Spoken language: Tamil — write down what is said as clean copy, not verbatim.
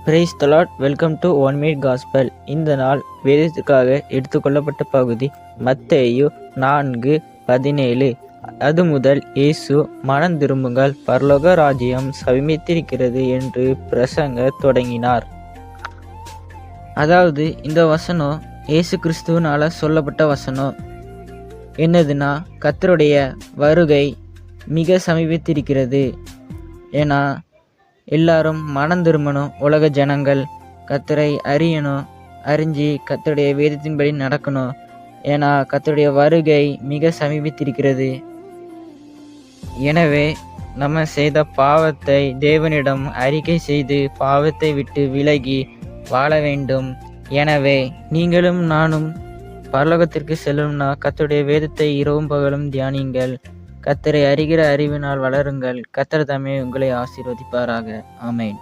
Praise the Lord. Welcome to 1 minute gospel. இந்த நாள் வேதத்திற்காக எடுத்துக்கொள்ளப்பட்ட பகுதி மத்தேயு 4:17. அது முதல் இயேசு, மனம் திரும்புங்கள், பரலோக ராஜ்யம் சமீபித்திருக்கிறது என்று பிரசங்க தொடங்கினார். அதாவது இந்த வசனம் இயேசு கிறிஸ்துவனால சொல்லப்பட்ட வசனம். என்னதுன்னா, கர்த்தருடைய வருகை மிக சமீபித்திருக்கிறது. ஏன்னா எல்லாரும் மனம் திரும்பணும். உலக ஜனங்கள் கர்த்தரை அறியணும், அறிஞ்சு கர்த்தருடைய வேதத்தின்படி நடக்கணும். ஏன்னா கர்த்தருடைய வருகை மிக சமீபித்திருக்கிறது. எனவே நம்ம செய்த பாவத்தை தேவனிடம் அறிக்கை செய்து பாவத்தை விட்டு விலகி வாழ வேண்டும். எனவே நீங்களும் நானும் பரலோகத்திற்கு செல்லும்னா கர்த்தருடைய வேதத்தை இரவும் பகலும் தியானியுங்கள். கர்த்தரை அறிகிற அறிவினால் வளருங்கள். கர்த்தர் தாமே உங்களை ஆசீர்வதிப்பாராக. ஆமென்.